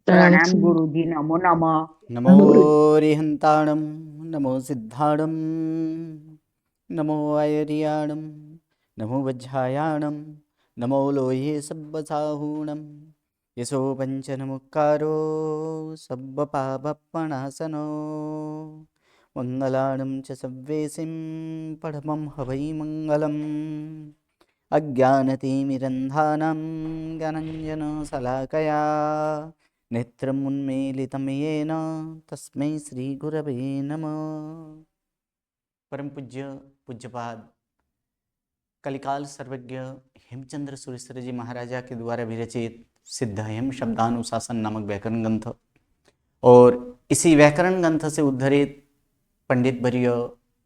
प्रणाम गुरुजी, नमो नमः। नमो रिहन्ताणं नमो सिद्धाणं नमो आयर्याणं नमो वज्रायाणं नमो लोये सब्बसाहूणं यशो पञ्चनमुक्कारो सब्बपापपणासनो मङ्गलानं च सव्वेसिं परमं हवै मङ्गलम् अज्ञानतिमिरन्धानां ज्ञानञ्जनशलाकया नेत्रम् उन्मीलितं येन तस्मै श्रीगुरवे नमः। परम पूज्य पूज्यपाद कलिकाल सर्वज्ञ हेमचंद्र सुरेश्वर जी महाराजा के द्वारा विरचित सिद्ध हेम शब्दानुशासन नामक व्याकरण ग्रंथ और इसी व्याकरण ग्रंथ से उद्धरित पंडित वर्य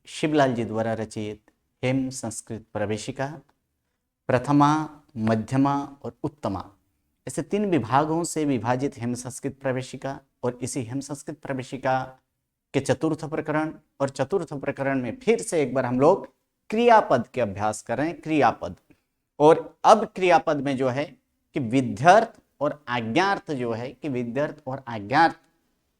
शिवलाल जी द्वारा रचित हेम संस्कृत प्रवेशिका प्रथमा, मध्यमा और उत्तमा, ऐसे 3 विभागों से विभाजित हेम संस्कृत प्रवेशिका और इसी हेम संस्कृत प्रवेशिका के चतुर्थ प्रकरण और चतुर्थ प्रकरण में फिर से एक बार हम लोग क्रियापद के अभ्यास कर रहे हैं। क्रियापद, और अब क्रियापद में जो है कि विध्यर्थ और आज्ञार्थ जो है कि विध्यर्थ और आज्ञार्थ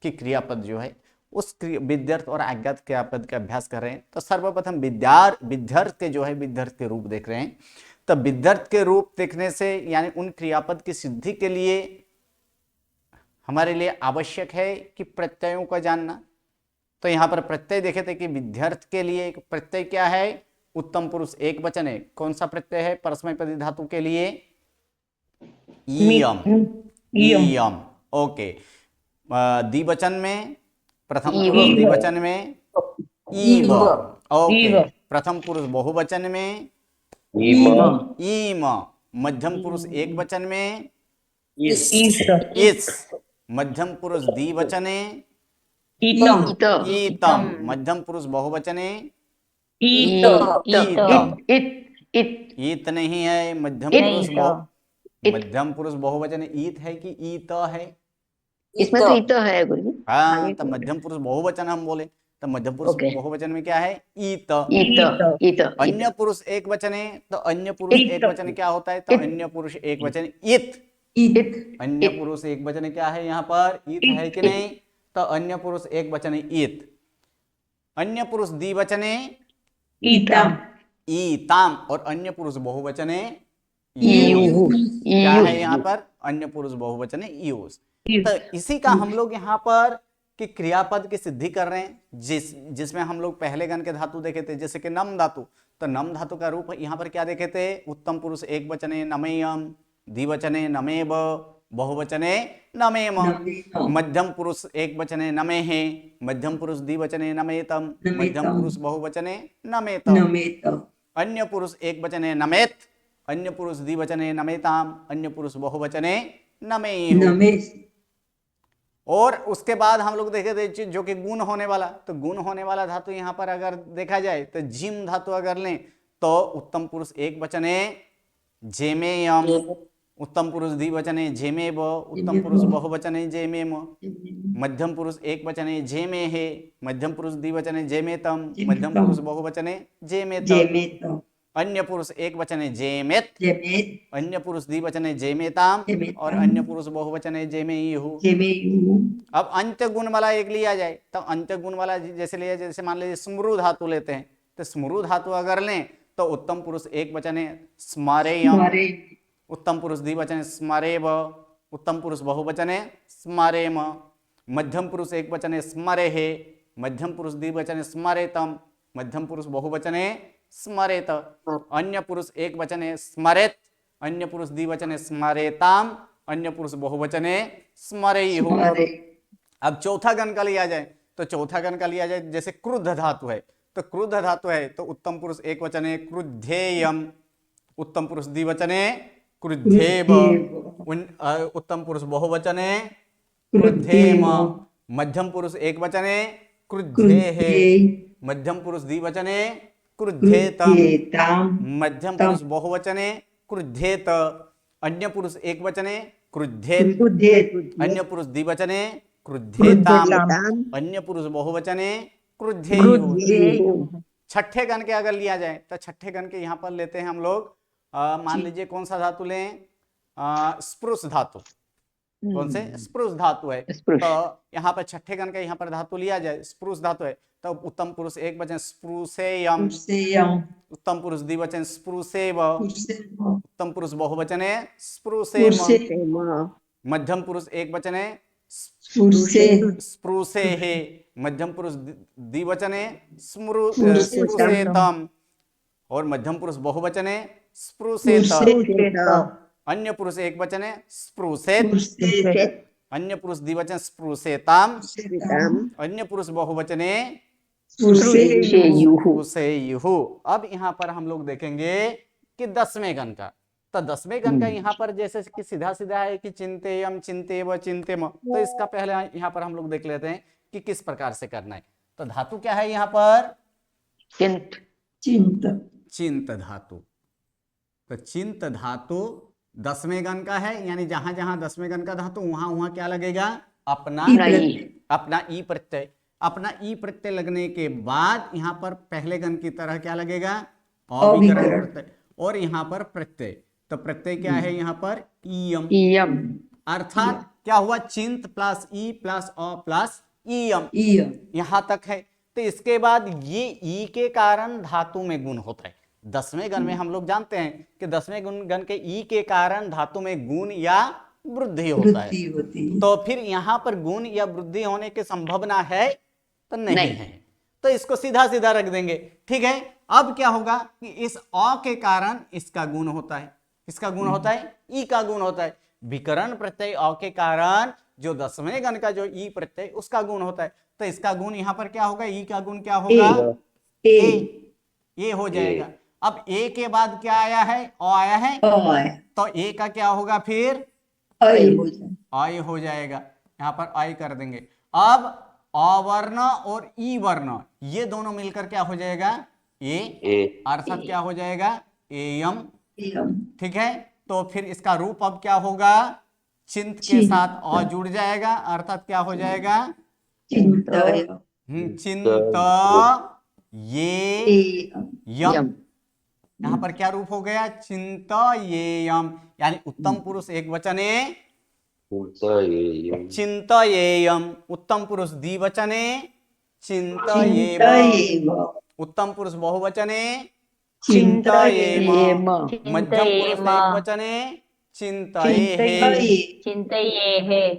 की क्रियापद जो है उस विध्यर्थ और आज्ञार्थ क्रियापद का अभ्यास कर रहे हैं। तो सर्वप्रथम विध्यर्थ के जो है विध्यर्थ के रूप देख रहे हैं। तो विध्यर्थ के रूप देखने से यानी उन क्रियापद की सिद्धि के लिए हमारे लिए आवश्यक है कि प्रत्ययों का जानना। तो यहां पर प्रत्यय देखे थे कि विध्यर्थ के लिए प्रत्यय क्या है, उत्तम पुरुष एक वचन है। कौन सा प्रत्यय है परस्मैपदी धातु के लिए? ईयम। ईयम, ओके। द्विवचन में, प्रथम पुरुष द्विवचन में ईव, ओके। प्रथम पुरुष बहुवचन में ईम, मध्यम पुरुष एक वचन में इस, मध्यम पुरुष द्विवचने ईतम, मध्यम पुरुष बहुवचने ईत नहीं है, मध्यम पुरुष बहुवचन ईत है कि ईत है? इसमें तो ईत है गुरु जी। हाँ, तो मध्यम पुरुष बहुवचन हम बोले तो मध्यम पुरुष बहुवचन में क्या है? ईत। अन्य पुरुष एक वचन है तो अन्य पुरुष एक वचन क्या होता है? तो अन्य पुरुष एक वचन इत। अन्य पुरुष एक वचन क्या है यहाँ पर? इत है कि नहीं? तो अन्य पुरुष एक वचन इत। अन्य पुरुष द्विवचने ईताम और अन्य पुरुष बहुवचने क्या है यहाँ पर? अन्य पुरुष बहुवचने यूज। तो इसी का हम लोग यहाँ पर कि क्रियापद की सिद्धि कर रहे हैं, जिसमें हम लोग पहले गण के धातु देखे थे, जैसे कि नम धातु। तो नम धातु का रूप यहाँ पर क्या देखे थे? उत्तम पुरुष एक वचने नमेयम, द्विवचने नमेव, बहुवचने नमेम, मध्यम पुरुष एक वचने नमेहे, मध्यम पुरुष द्विवचने नमेतम, मध्यम पुरुष बहुवचने नमेतम, अन्य पुरुष एक वचने नमेत, अन्य पुरुष द्विवचने नमेताम, अन्य पुरुष बहुवचने नमेहु। और उसके बाद हम लोग देखे थे जो कि गुण होने वाला, तो गुण होने वाला धातु यहाँ पर अगर देखा जाए तो जिम धातु अगर लें तो उत्तम पुरुष एक वचने जेमेयम, उत्तम पुरुष द्विवचने जेमेव, उत्तम पुरुष बहुवचने जेमेम, मध्यम पुरुष एक वचने जेमेहे, मध्यम पुरुष द्विवचने जेमेतम, मध्यम पुरुष बहुवचने जेमेत, अन्य पुरुष एक वचने जेमेत, अन्य पुरुष द्विवचने जेमेताम और अन्य पुरुष बहुवचने जेमेयु। अब अंत्य गुण वाला एक लिया जाए तो अंत्य गुण वाला जैसे लिया, जैसे मान लीजिए स्मृ धातु लेते हैं, तो स्मृ धातु अगर लें तो उत्तम पुरुष एक वचने स्मारेयम, उत्तम पुरुष द्विवचने स्मरेव, उत्तम पुरुष बहुवचने स्मरेम, मध्यम पुरुष एक वचने स्मरेहे, मध्यम पुरुष द्विवचने स्मरेतम, मध्यम पुरुष बहुवचने स्मरेत, अन्य पुरुष एक वचने स्मरेत, अन्य पुरुष द्विवचने स्मरेताम, अन्य पुरुष बहुवचने स्मरेयु। अब चौथा गण का लिया जाए तो चौथा गण का लिया जाए, जैसे क्रुद्ध धातु है, तो क्रुद्ध धातु है तो उत्तम पुरुष एक वचने क्रुद्धेयम, उत्तम पुरुष द्विवचने क्रुद्धेव, उत्तम पुरुष बहुवचने क्रुद्धेम, मध्यम पुरुष एक वचने क्रुद्धेहे, मध्यम पुरुष द्विवचने क्रुद्धेतम, मध्यम पुरुष बहुवचने क्रुद्धेत, अन्य पुरुष एक वचने क्रुद्धेत, अन्य पुरुष द्विवचने क्रुद्धेताम, अन्य पुरुष बहुवचने क्रुद्धेयु। छठे गण के अगर लिया जाए तो छठे गण के यहाँ पर लेते हैं हम लोग, मान लीजिए कौन सा धातु लें? स्पृश धातु। कौन से? स्प्रूस धातु है। स्प्रूस। तो यहाँ पर छठे गण का यहाँ पर धातु लिया जाए, स्प्रूस धातु है, तो उत्तम पुरुष एक वचन स्प्रूसेयम, उत्तम पुरुष द्विवचन स्प्रूसेव, उत्तम पुरुष बहुवचन है स्प्रूसेम, मध्यम पुरुष एक वचन है स्प्रूसेहे, मध्यम पुरुष द्विवचन है स्प्रूसेतम, और मध्यम पुरुष बहुवचन है स्प्रूसेत, अन्य पुरुष एक वचन है स्प्रूसेत, अन्य पुरुष द्विवचन स्प्रूसेताम, अन्य पुरुष बहुवचन है स्प्रूसेयुः। अब यहाँ पर हम लोग देखेंगे कि 10वें गण का, तो 10वें गण का यहाँ पर जैसे कि सीधा सीधा है कि चिंतेयम चिंतेव चिंतेम, तो इसका पहले यहाँ पर हम लोग देख लेते हैं कि किस प्रकार से करना है। तो धातु क्या है यहाँ पर? चिंत धातु। तो चिंत धातु 10वें गण का है, यानी जहां जहां 10वें गण का धातु वहां वहां क्या लगेगा? अपना ई प्रत्यय। अपना ई प्रत्यय लगने के बाद यहाँ पर पहले गण की तरह क्या लगेगा? अविकरण प्रत्यय, और यहाँ पर प्रत्यय। तो प्रत्यय क्या है यहाँ पर? ईयम। अर्थात क्या हुआ? चिंत प्लस ई प्लस अ प्लस ईयम, यहां तक है। तो इसके बाद ये ई के कारण धातु में गुण होता है। 10वें गण में हम लोग जानते हैं कि 10वें गण के ई के कारण धातु में गुण या वृद्धि होता है। तो फिर यहाँ पर गुण या वृद्धि होने की संभावना है? तो नहीं है। तो इसको सीधा सीधा रख देंगे, ठीक है। अब क्या होगा कि इस अ के कारण इसका गुण होता है। किसका गुण होता है? ई का गुण होता है। विकरण प्रत्यय अ के कारण जो 10वें गण का जो ई प्रत्यय उसका गुण होता है। तो इसका गुण यहाँ पर क्या होगा? ई का गुण क्या होगा? ए हो जाएगा। अब ए के बाद क्या आया है? अ आया है, तो ए का क्या होगा फिर? आई हो जाएगा। यहाँ पर आई कर देंगे। अब अवर्ण और ई वर्ण ये दोनों मिलकर क्या हो जाएगा? ए, अर्थात क्या हो जाएगा? एयम, ठीक है। तो फिर इसका रूप अब क्या होगा? चिंत के साथ अ जुड़ जाएगा, अर्थात क्या हो जाएगा? चिंत ये यम। यहाँ पर क्या रूप हो गया? चिंत ये यम, यानी उत्तम पुरुष एक वचन है चिंतयेयम, उत्तम पुरुष द्विवचने चिंतयेम, उत्तम पुरुष बहुवचने चिंतयेम, मध्यम पुरुष एकवचने चिंतयेहे,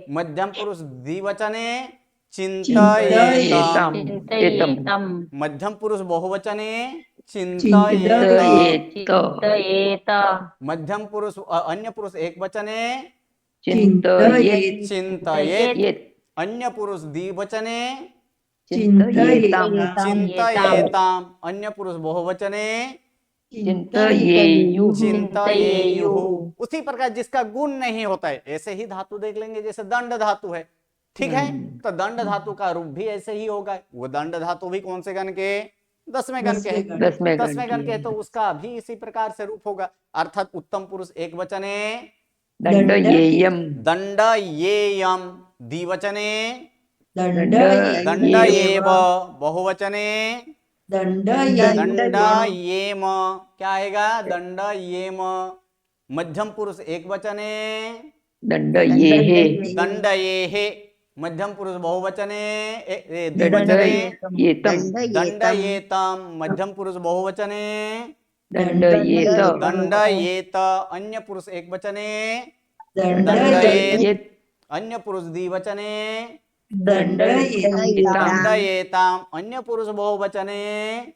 मध्यम पुरुष द्विवचने चिंतयेतम, मध्यम पुरुष बहुवचने चिंतयेत, मध्यम पुरुष अन्य पुरुष एकवचने चिंतयेत, अन्य पुरुष द्विवचने चिंतयेताम, अन्य पुरुष बहुवचने चिंतयेयुः। उसी प्रकार जिसका गुण नहीं होता है, ऐसे ही धातु देख लेंगे, जैसे दंड धातु है, ठीक है। तो दंड धातु का रूप भी ऐसे ही होगा। वो दंड धातु भी कौन से गण के? 10वें गण के। 10वें गण के, तो उसका भी इसी प्रकार से रूप होगा, अर्थात उत्तम पुरुष एक वचने दंडयेयम, द्विवचने दंडयेव, बहुवचने दंडयेम, क्या आएगा? दंडयेम, मध्यम पुरुष एक वचने दंडयेहे, मध्यम पुरुष बहुवचने दंडयेतम, मध्यम पुरुष बहुवचने दंडयेत, अन्य पुरुष एक वचने दंडयेत, अन्य पुरुष द्विवचने दंडयेताम, अन्य पुरुष बहुवचने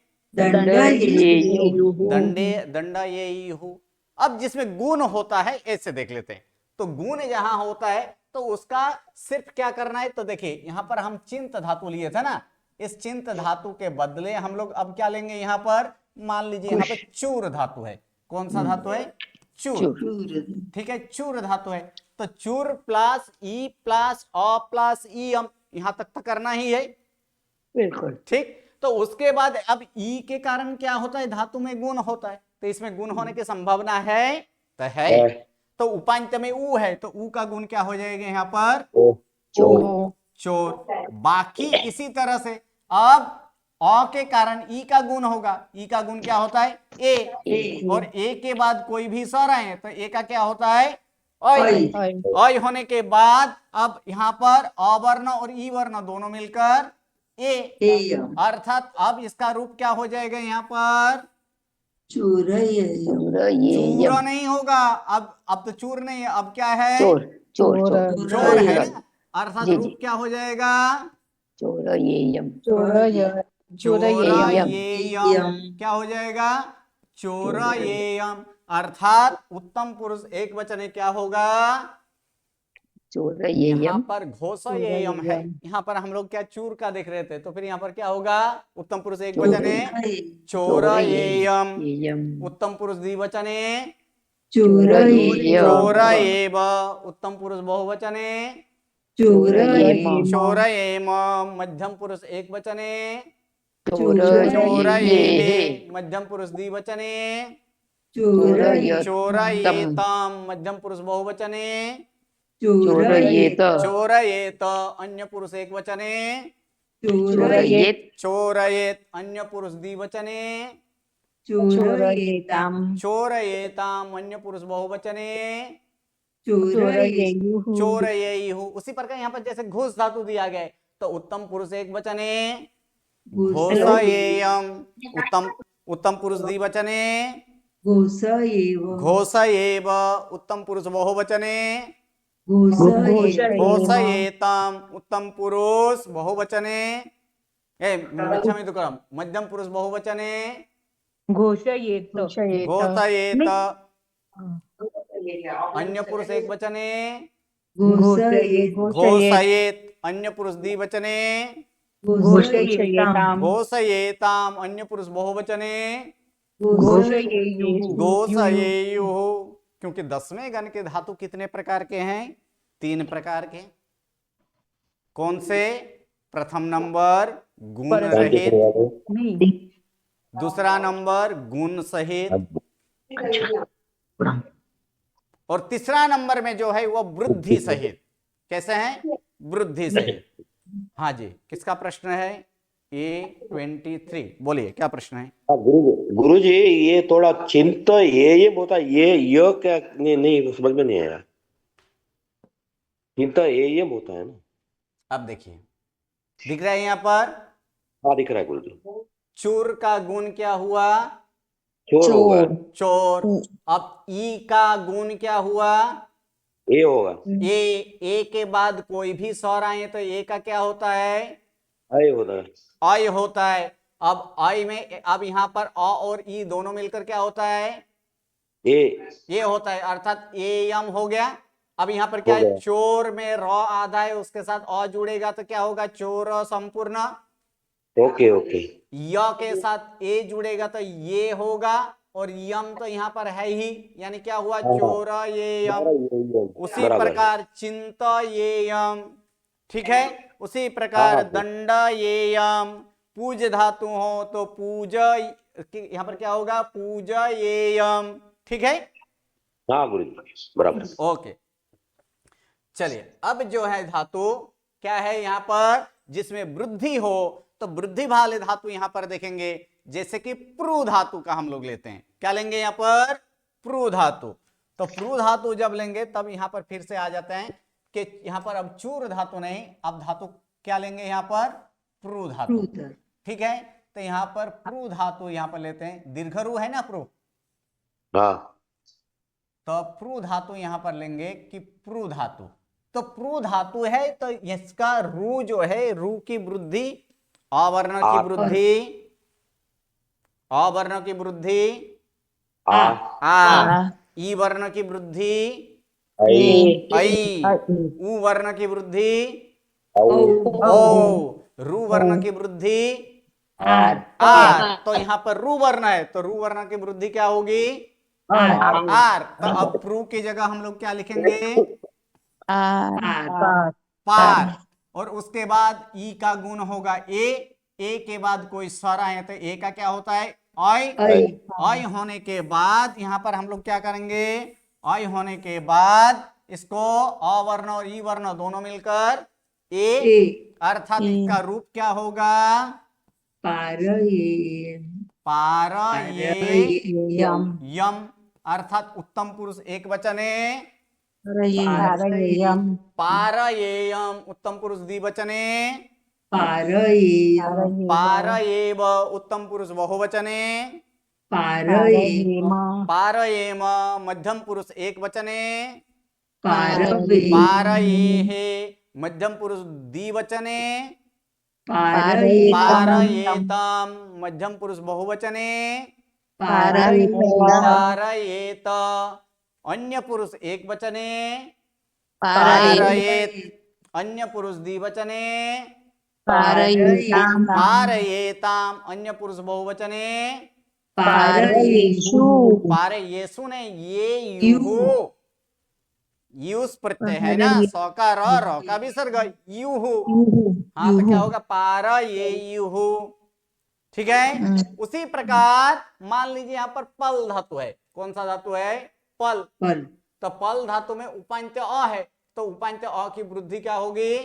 दंडयेयुः। अब जिसमें गुण होता है ऐसे देख लेते हैं। तो गुण जहां होता है तो उसका सिर्फ क्या करना है? तो देखिए यहाँ पर हम चिंत धातु लिए थे ना, इस चिंत धातु के बदले हम लोग अब क्या लेंगे? यहाँ पर मान लीजिए यहाँ पे चूर धातु है। कौन सा धातु है? चूर, ठीक है, चूर धातु है। तो चूर प्लस ई प्लस अ प्लस ईयम, यहां तक तो करना ही है, बिल्कुल ठीक। तो उसके बाद अब ई के कारण क्या होता है? धातु में गुण होता है, तो इसमें गुण होने की संभावना है, तो है। तो उपांत में ऊ है, तो ऊ का गुण क्या हो जाएगा यहाँ पर? चोर। बाकी इसी तरह से अब अ के कारण ई का गुण होगा। ई का गुण क्या होता है? ए, और ए के बाद कोई भी स्वर आए तो ए का क्या होता है? अय अय अय होने के बाद अब यहाँ पर अ वर्ण और ई वर्ण दोनों मिलकर ए, एयम अर्थात अब इसका रूप क्या हो जाएगा यहाँ पर? चूरयेयम चूर नहीं होगा, अब तो चूर नहीं है, अब क्या है? चोर चोर चोर चोर चोर है चोरयम ना, अर्थात जी, रूप जी। क्या हो जाएगा? चोरयेयम चोरयेयम चोरयेयम क्या हो जाएगा? चोरयेयम, अर्थात उत्तम पुरुष एक वचन है, क्या होगा? यहाँ चोरयेयम पर घोषयेयम है, यहाँ पर हम लोग क्या चूर का देख रहे थे, तो फिर यहाँ पर क्या होगा? उत्तम पुरुष एक वचन है चोरयेयम, चोरयेयम उत्तम पुरुष द्विवचन है चोरयेयम चोरयेव, उत्तम पुरुष बहुवचन है चोरयेम चोरयेम, मध्यम पुरुष एक वचन है चोरये चोरयेवे, मध्यम पुरुष द्विवचन है चोरयेम चोरयेताम, मध्यम पुरुष बहुवचन है चोरयेत चोरयेत, अन्य पुरुष एक वचन है चोरयेत चोरयेत, अन्य पुरुष द्विवचन है चोरयेताम चोरयेताम, अन्य पुरुष बहुवचन है चोरयेयु चोरयेयु। उसी प्रकार यहाँ पर जैसे घोष धातु दिया गया है, तो उत्तम पुरुष एक वचन है घोषयेयम, उत्तम पुरुष द्विवचन है घोषयेव घोषयेव, उत्तम पुरुष बहुवचन है घोषयेव घोषयेताम, उत्तम पुरुष बहुवचन है मिच्छामिदुक्कड़म, मध्यम पुरुष बहुवचन है घोषयेत घोषयेत, अन्य पुरुष एक वचन है घोषयेत घोषयेत, अन्य पुरुष द्विवचन है घोषयेताम घोषयेताम, अन्य पुरुष बहुवचन है घोषयेयुः घोषयेयुः। क्योंकि 10वें गण के धातु कितने प्रकार के हैं? 3 प्रकार के। कौन से? प्रथम नंबर गुण रहित, दूसरा नंबर गुण सहित, और तीसरा नंबर में जो है वो वृद्धि सहित। कैसे हैं? वृद्धि सहित। हाँ जी, किसका प्रश्न है? A23, बोलिए क्या प्रश्न है? गुरु जी ये थोड़ा चिंत ये होता है, ये क्या नहीं समझ में नहीं आया। चिंता ये होता है ना। अब देखिए, दिख रहा है यहाँ पर? हाँ दिख रहा है गुरु जी। चूर का गुण क्या हुआ? चोर होगा, चोर। अब ई का गुण क्या हुआ? ये होगा, ए के बाद कोई भी स्वर आए तो ए का क्या होता है? ये होता है, अय होता है। अब अय में अब यहाँ पर अ और ई दोनों मिलकर क्या होता है? ये होता है, अर्थात ए यम हो गया। अब यहाँ पर क्या हो है? गया। चोर में र आधा है, उसके साथ अ जुड़ेगा तो क्या होगा? चोर संपूर्ण। ओके ओके, य के साथ ए जुड़ेगा तो ये होगा, और यम तो यहाँ पर है ही, यानी क्या हुआ? चोर ये यम। उसी बराबर। प्रकार चिंत ये यम, ठीक है। उसी प्रकार हाँ। दंड ये यम, पूज धातु हो तो पूज, यहाँ पर क्या होगा? पूज ये यम, ठीक है। हाँ गुरु जी बराबर। ओके, चलिए अब जो है धातु क्या है यहाँ पर? जिसमें वृद्धि हो, तो वृद्धि वाले धातु यहाँ पर देखेंगे, जैसे कि प्रू धातु का हम लोग लेते हैं। क्या लेंगे यहाँ पर? प्रू धातु। तो प्रू धातु जब लेंगे तब यहाँ पर फिर से आ जाते हैं कि यहाँ पर अब चूर धातु नहीं, अब धातु क्या लेंगे यहाँ पर? प्रू धातु, ठीक है। तो यहाँ पर प्रू धातु यहाँ पर लेते हैं, दीर्घरू है ना प्रू, हाँ तो प्रू धातु यहाँ पर लेंगे कि प्रू धातु। तो प्रू धातु है तो इसका रू जो है, रू की वृद्धि, आवर्ण की वृद्धि, अवर्ण की वृद्धि आ, ई वर्ण की वृद्धि ऐ, उ वर्ण की वृद्धि ओ, रू वर्ण की वृद्धि आर। तो यहाँ पर रू वर्ण है तो रू वर्ण की वृद्धि क्या होगी? आर। तो अब प्रू की जगह हम लोग क्या लिखेंगे? पार। और उसके बाद ई का गुण होगा ए के बाद कोई स्वर आए तो ए का क्या होता है? अय होने के बाद यहाँ पर हम लोग क्या करेंगे? अय होने के बाद इसको अवर्ण और ई वर्ण दोनों मिलकर ए, अर्थात इसका रूप क्या होगा? पारयेयम, अर्थात उत्तम पुरुष एक वचन है पारयेयम् पारयेयम उत्तम पुरुष द्विवचने, पारयेयम् पारयेव उत्तम पुरुष बहुवचने, पारयेम पारयेम मध्यम पुरुष एक वचने, पारवे पारयेहे मध्यम पुरुष द्विवचने, पारयेतम् पारयेतम मध्यम पुरुष बहुवचने, पारयेतम् पारयेत अन्य पुरुष एक वचने, पारयेत अन्य पुरुष द्विवचने, पारयेताम् पारयेताम अन्य पुरुष बहुवचने, पारयेषु पारयेसु ने ये युहु, यूस प्रत्यय है ना, सौ का र का विसर्ग युहु, हाँ तो क्या होगा पारयेयुहु। ठीक है, उसी प्रकार मान लीजिए यहाँ पर पल धातु है, कौन सा धातु है, पल, पल तो पल धातु में उपांत्य अ है, तो उपांत्य अ की वृद्धि क्या होगी,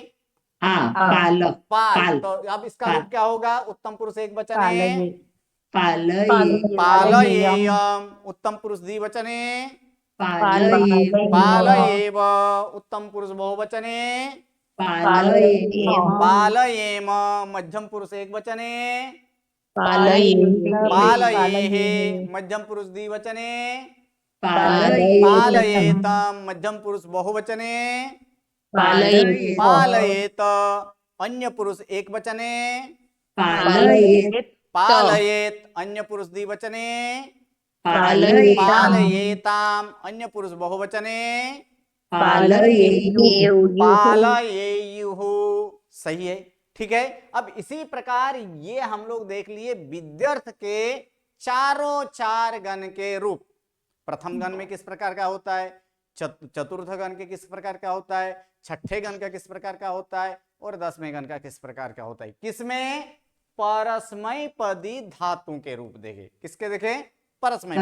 पाल पाल, तो अब इसका रूप क्या होगा, उत्तम पुरुष एक वचने, पालये पालयेयम उत्तम पुरुष द्विवचने, पालये पालयेव उत्तम पुरुष बहुवचने, पालयेम पालयेम मध्यम पुरुष एक वचने, पालये पालयेहे मध्यम पुरुष द्विवचने, पालये पालयेतम मध्यम पुरुष बहुवचने, पालये पालयेत अन्य पुरुष एक वचने, पालये पालयेत अन्य पुरुष द्विवचने, पालये पालयेताम अन्य पुरुष बहुवचने, पालये पालयेयुहु। सही है, ठीक है। अब इसी प्रकार ये हम लोग देख लिए विद्यर्थ के चारों चार गण के रूप। प्रथम गण में किस प्रकार का होता है, चतुर्थ गण के किस प्रकार का होता है, छठे गण का किस प्रकार का होता है, और 10वें गण का किस प्रकार का होता है। किसमें, परस्मय पदी धातु के रूप देखे, किसके देखे, परस्मय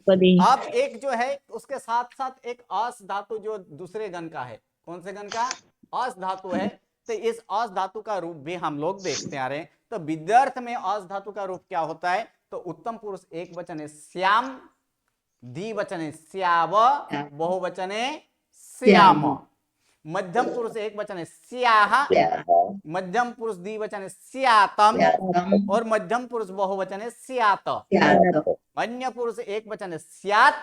पदी। अब एक जो है उसके साथ साथ एक अस धातु जो दूसरे गण का है, कौन से गण का, अस धातु है, तो इस अस धातु का रूप भी हम लोग देखते आ रहे हैं। तो विद्यार्थ में अस धातु का रूप क्या होता है, तो उत्तम पुरुष एक वचने श्याम, द्विवचने श्याव, बहुवचने श्याम, मध्यम पुरुष एक वचने स्याह, मध्यम पुरुष द्विवचने स्यातम, और मध्यम पुरुष बहुवचने स्यात, अन्य पुरुष एक वचन स्यात,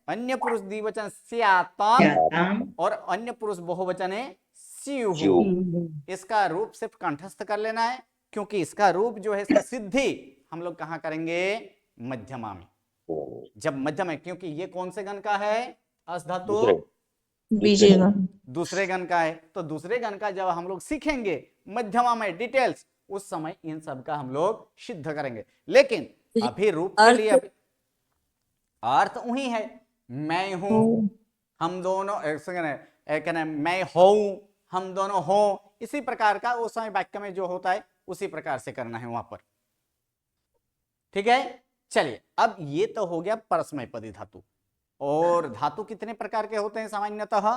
अन्य पुरुष द्विवचन स्यातम, और अन्य पुरुष बहुवचने स्युहु। इसका रूप सिर्फ कंठस्थ कर लेना है, क्योंकि इसका रूप जो है, इसका सिद्धि हम लोग कहां करेंगे, मध्यमा में। जब मध्यम है, क्योंकि ये कौन से गण का है, अस धातु दूसरे गण का है, तो दूसरे गण का जब हम लोग सीखेंगे मध्यमा में डिटेल्स, उस समय इन सब का हम लोग सिद्ध करेंगे। लेकिन अभी रूप के लिए अभी अर्थ वही है, मैं हूं, हम दोनों, एक मैं हूं, हम दोनों हो, इसी प्रकार का उस समय वाक्य में जो होता है उसी प्रकार से करना है वहां पर। ठीक है, चलिए अब ये तो हो गया परस्मय पदी धातु। और धातु कितने प्रकार के होते हैं सामान्यतः,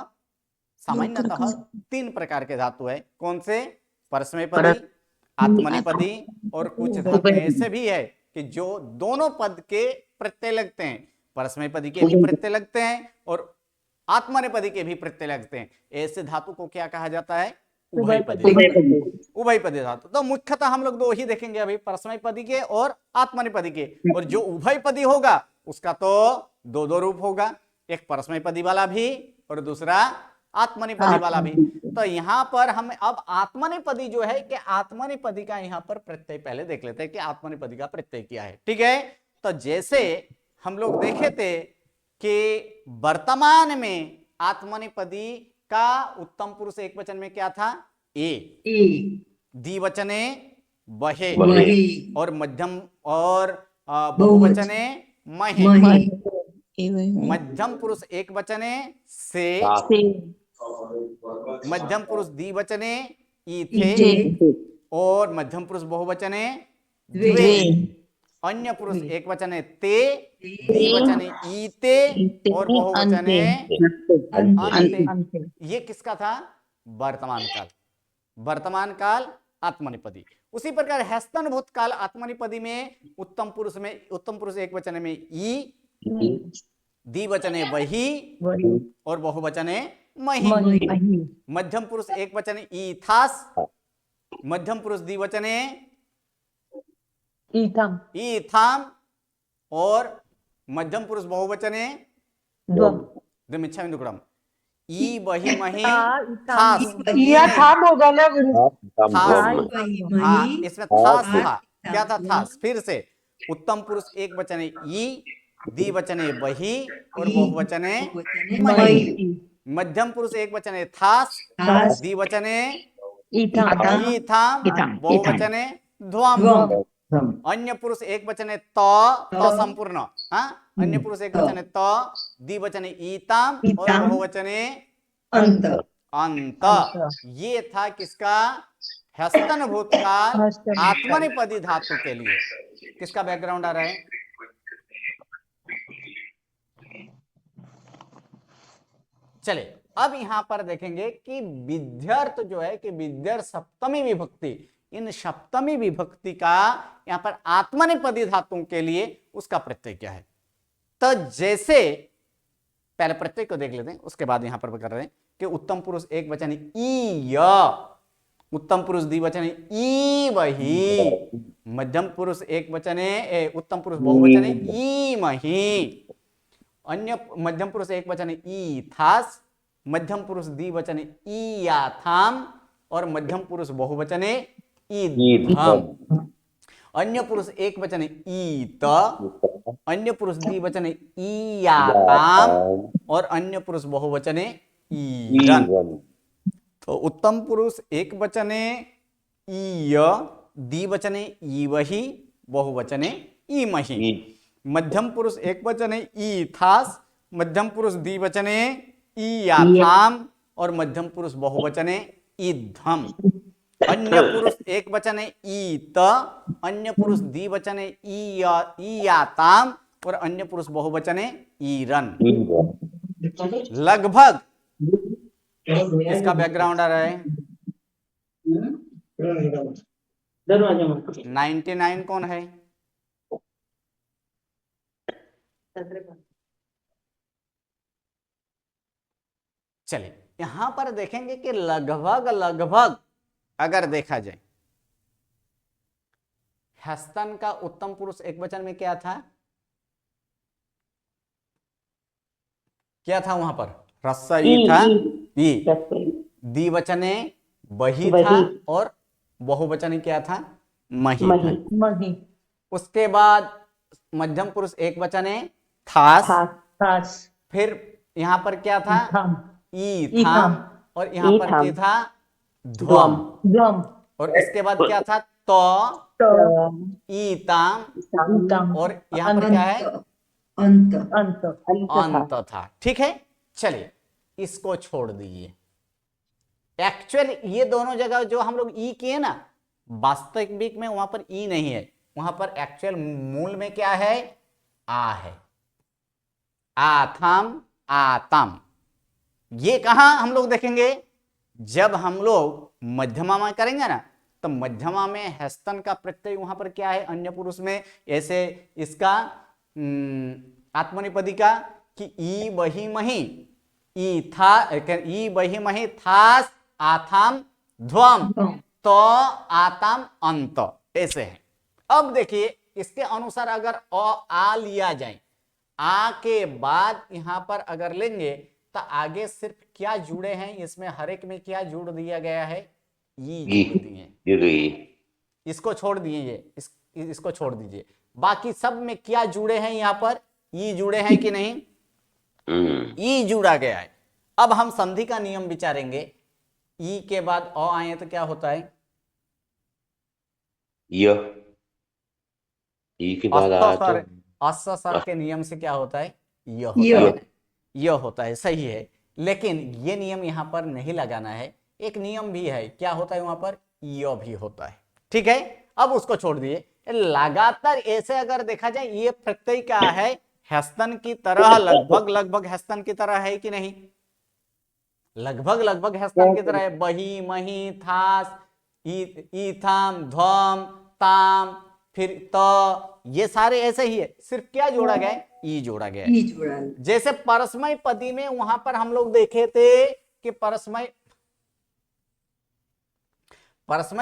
सामान्यतः 3 प्रकार के धातु है। कौन से, परस्मय पदी, आत्मनेपदी, और कुछ धातु ऐसे भी है कि जो दोनों पद के प्रत्यय लगते हैं, परस्मय पदी के भी प्रत्यय लगते हैं और आत्मनेपदी के भी प्रत्यय लगते हैं। ऐसे धातु को क्या कहा जाता है, उभयपदी, उभयपदी धातु। तो मुख्यतः हम लोग 2 ही देखेंगे अभी, परस्मय पदी के और आत्मनेपदी के। और जो उभयपदी होगा उसका तो 2 रूप होगा, एक परस्मय पदी वाला भी और दूसरा आत्मनेपदी वाला भी। तो यहाँ पर हम अब आत्मनेपदी जो है कि आत्मनेपदी का यहाँ पर प्रत्यय पहले देख लेते हैं कि आत्मनेपदी का प्रत्यय क्या है। ठीक है, तो जैसे हम लोग देखे थे कि वर्तमान में आत्मनेपदी का उत्तम पुरुष एक वचन में क्या था, ए, द्विवचने बहे, और मध्यम और बहुवचने महे, मध्यम पुरुष एक वचने से, मध्यम पुरुष द्विवचने ईथे, और मध्यम पुरुष बहुवचने द्वे, अन्य पुरुष एक वचने ते, द्विवचने ईते, और बहुवचने अंते। ये किसका था, वर्तमान काल, वर्तमान काल आत्मनेपदी। उसी प्रकार हस्तन भूतकाल आत्मनेपदी में उत्तम पुरुष एक वचन में ई, द्विवचने वही वही और बहुवचने मही। मही मध्यम पुरुष एक वचने ईथास, मध्यम पुरुष द्विवचने ईथम ईथाम और मध्यम पुरुष बहुवचने द्वम द्विमिच्छामिन्दुकड़म। ई बही मही था थास, यह थाम होगा ना गुरु थाम थास। धम वही हाँ, मही इसमें थास थास था। क्या था थास? फिर से उत्तम पुरुष एक वचने ई, द्विवचने बही और बहुवचने मही। मही मध्यम पुरुष एक वचने थास, थास द्विवचने ईथम ईथाम, ईथाम, बहुवचने ध्वम। ध्वम अन्य पुरुष एक वचने त, त संपूर्ण। हाँ, अन्य पुरुष एक वचने त, द्विवचने ईताम और ईताम। बहुवचने अंत अंत। अंत। ये था किसका? हस्तन भूतकाल हस्तन आत्मनेपदी धातु के लिए। किसका बैकग्राउंड आ रहा है? चले अब यहां पर देखेंगे कि विध्यर्थ जो है कि विध्यर्थ सप्तमी विभक्ति, इन सप्तमी विभक्ति का यहां पर आत्मनेपदी धातुओं के लिए उसका प्रत्यय क्या है। तो जैसे पहले प्रत्यय को देख लेते हैं, उसके बाद यहां पर कर रहे हैं कि उत्तम पुरुष एक वचन ई, उत्तम पुरुष द्विवचन ई वही, मध्यम पुरुष एक वचने उत्तम पुरुष बहुवचन ई मही, अन्य मध्यम पुरुष एक वचन ई थास, मध्यम पुरुष द्विवचन ई याथाम और मध्यम पुरुष बहुवचन ईधम। अन्य पुरुष एक वचन ईत, अन्य पुरुष द्विवचन ईयाताम और अन्य पुरुष बहुवचन ईरन। तो उत्तम पुरुष एक वचने ईय, द्विवचने ईवही, बहुवचने ईमही। मध्यम पुरुष एक वचने ईथास, मध्यम पुरुष द्विवचने ईयाथाम और मध्यम पुरुष बहुवचने ईधम। अन्य पुरुष एक वचने ईत, अन्य पुरुष द्विवचने ईयाताम और अन्य पुरुष बहुवचने ईरन। लगभग इसका बैकग्राउंड आ रहा है 99 कौन है? चलिए यहां पर देखेंगे कि लगभग लगभग अगर देखा जाए हस्तन का उत्तम पुरुष एक वचन में क्या था? क्या था वहां पर? रस्सा ई था, ई। द्विवचने बही था और बहुवचन क्या था? मही था। मही उसके बाद मध्यम पुरुष एक वचने थास, थास फिर यहां पर क्या था? ईथम ईथाम और यहां पर क्या था? ध्वम। द्वम और इसके बाद क्या था? तो ईताम ईतम और यहां पर क्या है? अंत अंत अंत था। ठीक है, चलिए इसको छोड़ दीजिए। एक्चुअल ये दोनों जगह जो हम लोग ई किए ना, वास्तविक में वहां पर ई नहीं है, वहां पर एक्चुअल मूल में क्या है? आ है। आथाम आताम। ये कहां हम लोग देखेंगे? जब हम लोग मध्यमा में करेंगे ना, तो मध्यमा में हस्तन का प्रत्यय वहां पर क्या है? अन्य पुरुष में ऐसे इसका आत्मनिपदी का कि ई बही मही, ई था, ई बही मही थास आथाम ध्वम, तो आताम अंत, ऐसे है। अब देखिए इसके अनुसार अगर आ लिया जाए, आ के बाद यहां पर अगर लेंगे तो आगे सिर्फ क्या जुड़े हैं इसमें? हर एक में क्या जोड़ दिया गया है? ई जोड़ दिए। इसको छोड़ दीजिए, इसको छोड़ दीजिए, बाकी सब में क्या जुड़े हैं? यहां पर ई जुड़े हैं कि नहीं? ई जुड़ा गया है। अब हम संधि का नियम विचारेंगे। ई के बाद अ आए तो क्या होता है? ई के बाद आया तो अस्सर के नियम से क्या होता है? य य। होता है। य होता है, सही है। लेकिन ये नियम यहां पर नहीं लगाना है। एक नियम भी है, क्या होता है वहां पर? य भी होता है। ठीक है, अब उसको छोड़ दिए। लगातार ऐसे अगर देखा जाए, ये प्रत्यय क्या है? हस्तन की तरह, लगभग लगभग हस्तन की तरह है कि नहीं? लगभग लगभग हस्तन की तरह है। बही मही थास ईथाम ध्वम ताम फिर त, ये सारे ऐसे ही है, सिर्फ क्या जोड़ा गया है, ई जोड़ा गया है। ई जोड़ा है। जैसे परस्मय पदी में वहां पर हम लोग देखे थे कि परस्मय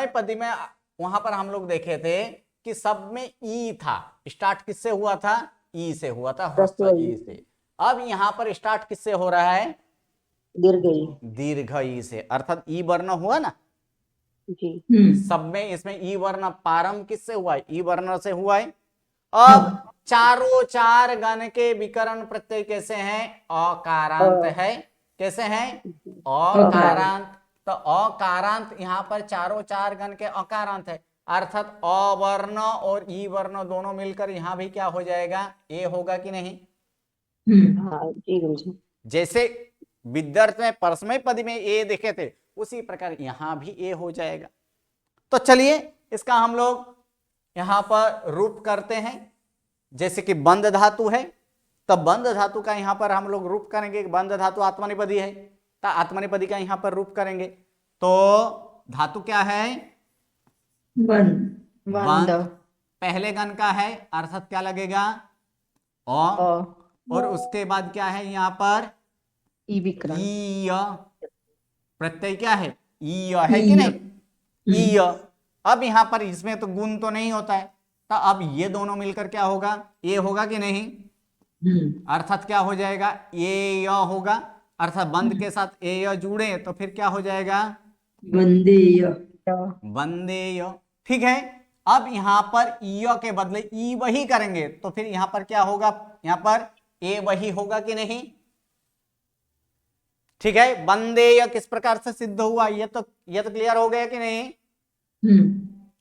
पदी में वहां पर हम लोग देखे थे कि सब में ई था, स्टार्ट किससे हुआ था, ई से हुआ था, ह्रस्व ई से। अब यहां पर स्टार्ट किससे हो रहा है, दीर्घ ई। दीर्घ ई से, अर्थात ई वर्ण हुआ ना जी सब में, इसमें ई वर्ण प्रारंभ किससे हुआ है, ई वर्ण से हुआ है। अब चारों चार गण के विकरण प्रत्यय कैसे हैं, अकारांत है, कैसे हैं, अकारांत। तो अकारांत यहाँ पर चारों चार गण के अकारांत है, अर्थात अ वर्ण और ई वर्ण दोनों मिलकर यहाँ भी क्या हो जाएगा, ए होगा कि नहीं। हाँ जी गुरुजी। जैसे विद्यार्थ में परस्मय पद में ए देखे थे, उसी प्रकार यहां भी ए हो जाएगा। तो चलिए इसका हम लोग यहां पर रूप करते हैं। जैसे कि बंध धातु है, तो बंध धातु का यहां पर हम लोग रूप करेंगे। बंध धातु आत्मनेपदी है, तो आत्मनेपदी का यहां पर रूप करेंगे। तो धातु क्या है, बंद। बंध, पहले गण का है, अर्थात क्या लगेगा, अ, और उसके बाद क्या है यहाँ पर, ई विकरण। ईय, प्रत्यय क्या है, ईय है कि नहीं, ईय। अब यहाँ पर इसमें तो गुण तो नहीं होता है, तो अब ये दोनों मिलकर क्या होगा, ये होगा कि नहीं, अर्थात क्या हो जाएगा, ये य होगा, अर्थात बंद के साथ ए य जुड़े तो फिर क्या हो जाएगा, वंदेय। वंदेय। ठीक है, अब यहाँ पर ईय के बदले ई वही करेंगे, तो फिर यहाँ पर क्या होगा, यहाँ पर ए वही होगा कि नहीं। ठीक है, वंदेय किस प्रकार से सिद्ध हुआ, ये तो क्लियर हो गया कि नहीं।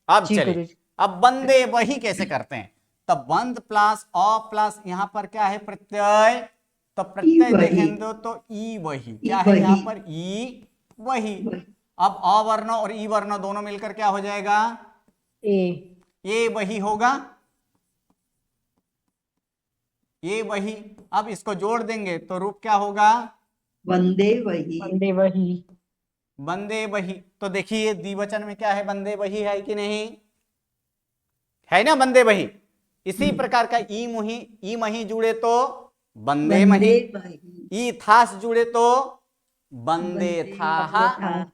अब चलिए, अब वंदे वही कैसे करते हैं। तो बंद प्लस अ प्लस यहाँ पर क्या है, प्रत्यय, तो प्रत्यय देखेंगे तो ई वही, क्या है यहाँ पर, ई वही। अब अ वर्ण और ई वर्ण दोनों मिलकर क्या हो जाएगा, ये वही होगा, ये वही। अब इसको जोड़ देंगे तो रूप क्या होगा, वंदे वही। वंदे वही। वंदे वही। तो देखिए द्विवचन में क्या है, वंदे वही है कि नहीं, है ना, वंदे वही। इसी प्रकार का ई मही जुड़े तो वंदे मही, ई थास जुड़े तो वंदे थाहा,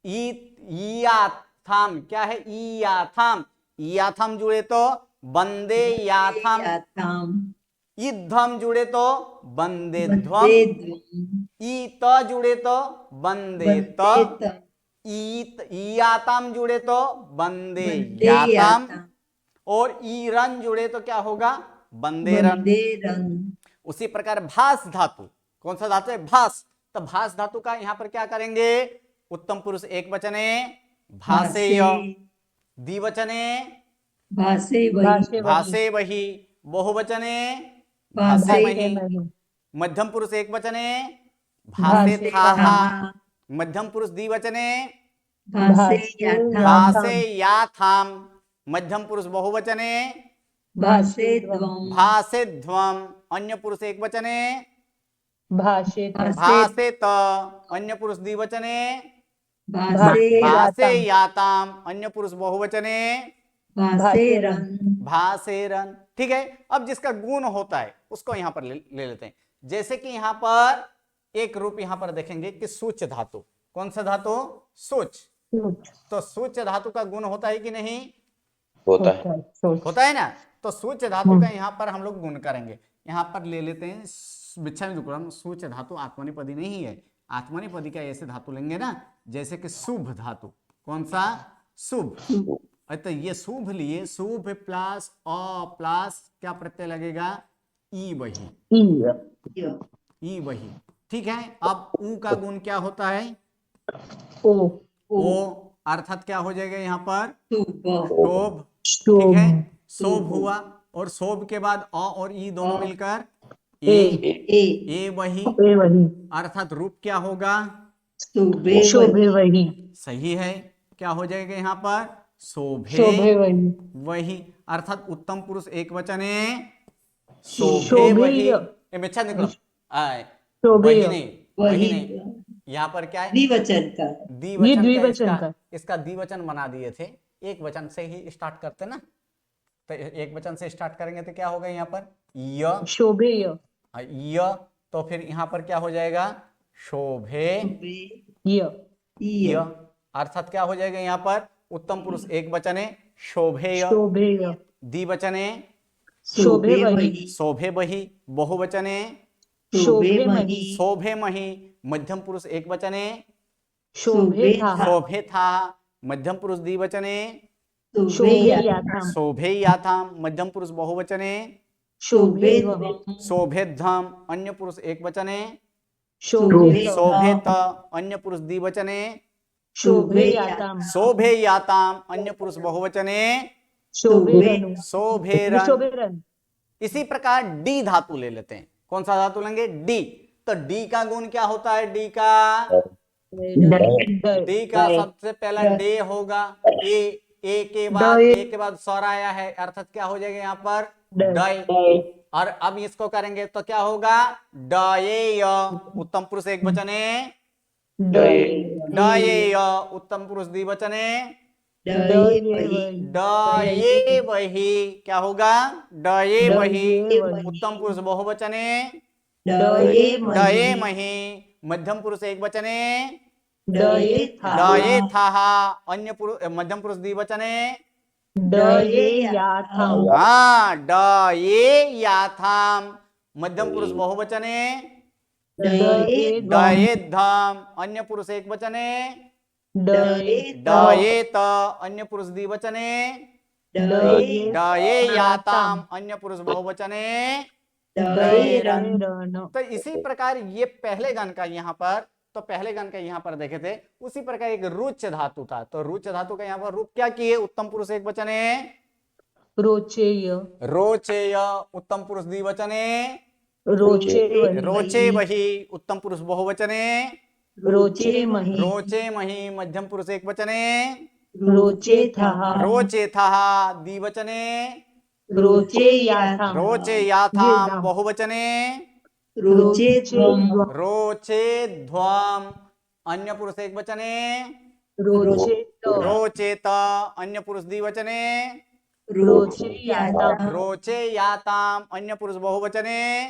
ईयाथाम क्या है, ईयाथाम, ईयाथाम जुड़े तो वंदे याथाम, ईध्वम जुड़े तो वंदे ध्वम, ईत जुड़े तो वंदे त, ईयाताम जुड़े तो वंदे याताम, और ईरन जुड़े तो क्या होगा, वंदे रन। उसी प्रकार भास धातु, कौन सा धातु है, भास। तो भास धातु का यहां पर क्या करेंगे, उत्तम पुरुष एक वचने भासेय, द्विवचने भासे वही, बहुवचने भासे मही, मध्यम पुरुष एक वचने भासे थाहा, मध्यम पुरुष द्विवचने भासे याथाम, मध्यम पुरुष बहुवचने भासे ध्वम, अन्य पुरुष एक वचने भासे त, अन्य पुरुष द्विवचने भासे याताम, अन्य पुरुष बहुवचने भासे रन। ठीक है, अब जिसका गुण होता है उसको यहां पर ले लेते हैं। जैसे कि यहां पर एक रूप यहां पर देखेंगे कि सूच धातु, कौन सा धातु, सूच। तो सूच धातु का गुण होता है कि नहीं, होता है ना। तो सूच धातु का यहाँ पर हम लोग गुण करेंगे। यहाँ पर ले लेते हैं विच्छेदन, सूच धातु आत्मनेपदी नहीं है, आत्मनेपदी का ऐसे धातु लेंगे ना, जैसे कि शुभ धातु, कौन सा, शुभ। तो ये शुभ लिए, शुभ प्लस अ प्लस क्या प्रत्यय लगेगा, ई वही, ई वही। ठीक है, अब ऊ का गुण क्या होता है, ओ, अर्थात क्या हो जाएगा यहाँ पर, शोभ। ठीक है, शोभ हुआ, और शोभ के बाद अ और ई दोनों मिलकर ए वही, अर्थात रूप क्या होगा, शोभे वही। सही है, क्या हो जाएगा यहाँ पर, शोभे वही, अर्थात उत्तम पुरुष एक वचने शोभे वही। मिच्छा निकलो, वही नहीं, वही नहीं, यहाँ पर क्या है, द्विवचन का, द्विवचन का, इसका द्विवचन बना दिए थे, एक वचन से ही स्टार्ट करते ना, तो एक वचन से स्टार्ट करेंगे तो क्या होगा यहाँ पर य, शोभेय य, तो फिर यहाँ पर क्या हो जाएगा शोभे य य, अर्थात क्या हो जाएगा यहाँ पर उत्तम पुरुष एक वचने शोभेय, शोभेय द्विवचने शोभेवहि शोभे बही, बहुवचने शोभेमहि शोभेमहि, मध्यम पुरुष एक वचने शोभेथः शोभे था, मध्यम पुरुष द्विवचने शोभेयाथाम् शोभेयाथाम, मध्यम पुरुष बहुवचने शोभेध्वम् शोभेध्वम, अन्य पुरुष एक वचने शोभेत शोभेत, अन्य पुरुष द्विवचने शोभेयाताम् शोभेयाताम, अन्य पुरुष बहुवचने शोभेरनु शोभेरन। शोभेरन इसी प्रकार डी धातु ले लेते हैं। कौन सा धातु लेंगे डी, तो डी का गुण क्या होता है, डी का डी का सबसे पहला डे होगा, ए के बाद स्वर आया है, अर्थात क्या हो जाएगा यहाँ पर डय, और अब इसको करेंगे तो क्या होगा डये, उत्तम पुरुष एक वचने डये, उत्तम पुरुष द्विवचने डये वही, क्या होगा डये वही, उत्तम पुरुष बहुवचने डये मही, मध्यम पुरुष एक वचने डये था, अन्य पुरुष मध्यम पुरुष द्विवचने डयेयाथाम् हाँ डये याथाम, मध्यम पुरुष बहुवचने डयेद्धम, अन्य पुरुष एक वचने डयेत, अन्य पुरुष द्विवचने डयेयाताम, अन्य पुरुष बहुवचने। तो इसी प्रकार ये पहले गण का यहाँ पर, तो पहले गण का यहाँ पर देखे थे, उसी प्रकार एक रुच धातु था, तो रुच धातु का यहाँ पर रूप क्या किए, उत्तम पुरुष एक वचने रोचेय रोचेय, उत्तम पुरुष द्विवचने रोचे वही, उत्तम पुरुष बहुवचने रोचेमहि रोचे मही, मध्यम पुरुष एक वचने रोचेथः रोचेथः, द्विवचने रोचेयाथाम् रोचेयाथाम, बहुवचने रोचेध्वम् रोचेध्वम, अन्य पुरुष एक वचने रोचेत रोचेत, अन्य पुरुष द्विवचने रोचेयाथाम् रोचेयाताम, अन्य पुरुष बहुवचने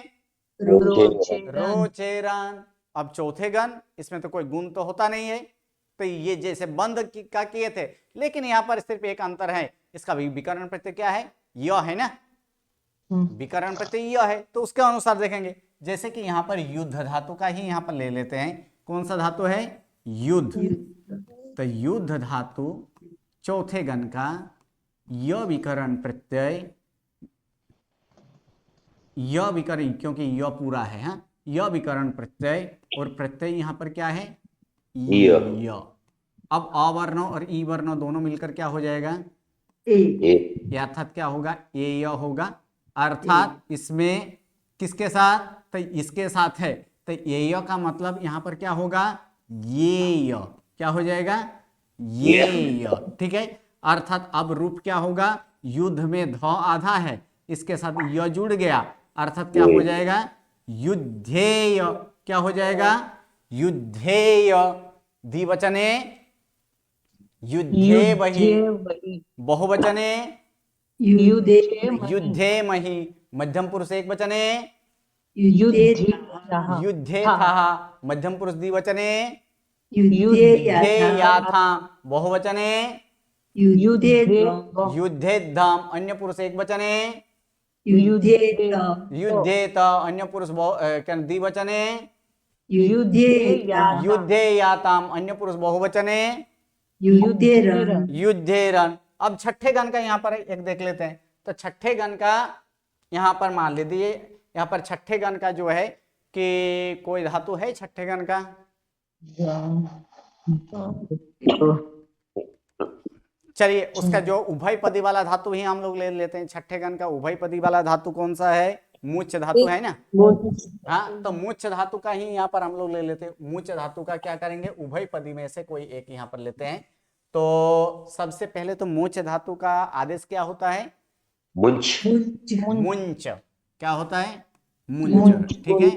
रोचेरन् रोचेरन। अब चौथे गण, इसमें तो कोई गुण तो होता नहीं है, तो ये जैसे बंद का किए थे, लेकिन यहाँ पर सिर्फ एक अंतर है, इसका भी विकर्ण प्रत्यय क्या है य है ना, विकर्ण प्रत्यय य है, तो उसके अनुसार देखेंगे। जैसे कि यहाँ पर युद्ध धातु का ही यहाँ पर ले लेते हैं, कौन सा धातु है युद्ध, तो युद्ध धातु चौथे गण का य विकर्ण प्रत्यय, य विकर्ण क्योंकि य पूरा है, हाँ य विकर्ण प्रत्यय, और प्रत्यय यहाँ पर क्या है य। अब अ वर्ण और ई वर्ण दोनों मिलकर क्या हो जाएगा अर्थात क्या होगा ए य होगा, अर्थात इसमें किसके साथ, तो इसके साथ है, तो ए य का मतलब यहाँ पर क्या होगा ये य, क्या हो जाएगा ये य, ठीक है। अर्थात अब रूप क्या होगा, युद्ध में ध आधा है, इसके साथ य जुड़ गया, अर्थात क्या हो जाएगा युद्धेय, क्या हो जाएगा युद्धेय, द्विवचने युद्धे वही, बहुवचने युद्धे मही, मध्यम पुरुष एक वचने युद्धे था, मध्यम पुरुष द्विवचने युद्धे याथाम, बहुवचने युद्धेद्धम, अन्य पुरुष एक वचने युद्धेत, अन्य पुरुष द्विवचने युद्धेयाताम, अन्य पुरुष बहुवचने युद्धेरन। अब छठे गण का यहाँ पर एक देख लेते हैं, तो छठे गण का यहाँ पर मान लीजिए, यहाँ पर छठे गण का जो है कि कोई धातु है छठे गण का, चलिए उसका जो उभयपदी वाला धातु ही हम लोग ले लेते हैं। छठे गण का उभयपदी वाला धातु कौन सा है, मूच धातु है ना, हाँ तो मूच धातु का ही यहाँ पर हम लोग ले लेते हैं। मूच धातु का क्या करेंगे, उभयपदी में से कोई एक यहाँ पर लेते हैं। तो सबसे पहले तो मूच धातु का आदेश क्या होता है मुंच, मुंच, क्या होता है मुंच, ठीक है।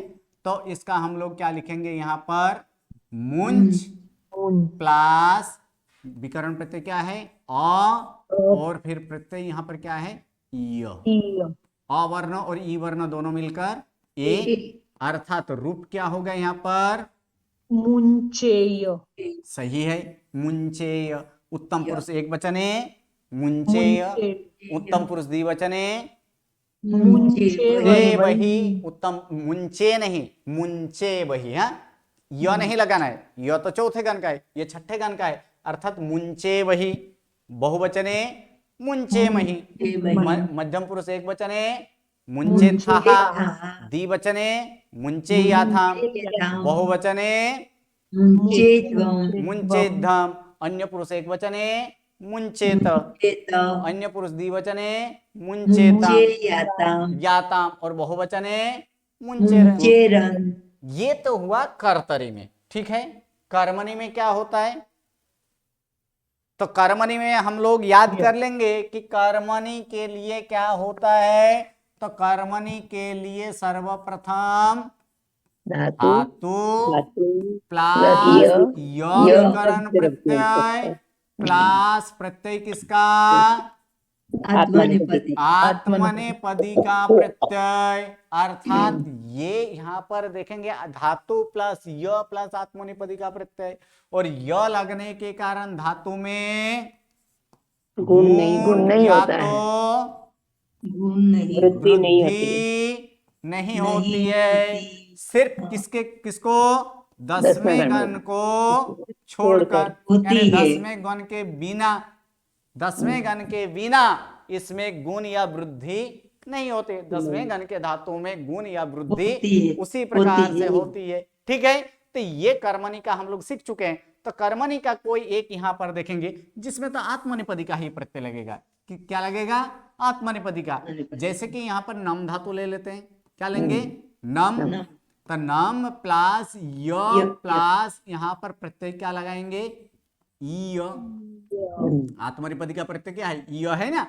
तो इसका हम लोग क्या लिखेंगे यहाँ पर मुंच प्लस विकर्ण प्रत्यय क्या है अ, और फिर प्रत्यय यहाँ पर क्या है य। इय, अ वर्ण और ई वर्ण दोनों मिलकर ए, अर्थात रूप क्या होगा यहाँ पर? मुंचेय, सही है, मुंचेय। उत्तम पुरुष एक वचने मुंचेय, उत्तम पुरुष द्विवचने मुंचे मुंचे वही। उत्तम मुंचे नहीं, मुंचे वही। हाँ, य नहीं लगाना है, य तो चौथे गण का है, ये छठे गण का है, अर्थात मुंचे वही। बहुवचने मुंचे मही, मध्यम पुरुष एक वचने मुंचे था, द्विवचने मुंचे याथाम, बहुवचने मुंचे धम, अन्य पुरुष एक वचने मुंचेत, अन्य पुरुष द्विवचने मुंचेताम याताम, और बहुवचने मुंचेरन। ये तो हुआ कर्तरी में, ठीक है। कर्मणि में क्या होता है? तो कर्मणि में हम लोग याद कर लेंगे कि कर्मणि के लिए क्या होता है। तो कर्मणि के लिए सर्वप्रथम धातु प्लस यकरण प्रत्यय प्लस प्रत्यय किसका? आत्मनेपदी आत्मनेपदी का प्रत्यय। अर्थात ये यहाँ पर देखेंगे धातु प्लस य प्लस आत्मनेपदी का प्रत्यय, और य लगने के कारण धातु में गुण नहीं या होता है, तो गुण नहीं वृद्धि नहीं होती, वृद्धि नहीं होती है। सिर्फ किसको? दसवें गण को छोड़कर, होती यानी है। दसवें गण के बिना, दसवें गण के बिना इसमें गुण या वृद्धि नहीं होते। दसवें गण के धातु में गुण या वृद्धि होती है, उसी प्रकार होती से है। होती है, ठीक है। तो ये कर्मणि का हम लोग सीख चुके हैं। तो कर्मणि का कोई एक यहाँ पर देखेंगे जिसमें तो आत्मनेपदी का ही प्रत्यय लगेगा। कि क्या लगेगा? आत्मनेपदी का। जैसे कि यहाँ पर नम धातु ले लेते हैं, क्या लेंगे? नम। तो नम प्लस य प्लस यहाँ पर प्रत्यय क्या लगाएंगे? य। आत्मनेपदी का प्रत्यय क्या है? य है ना।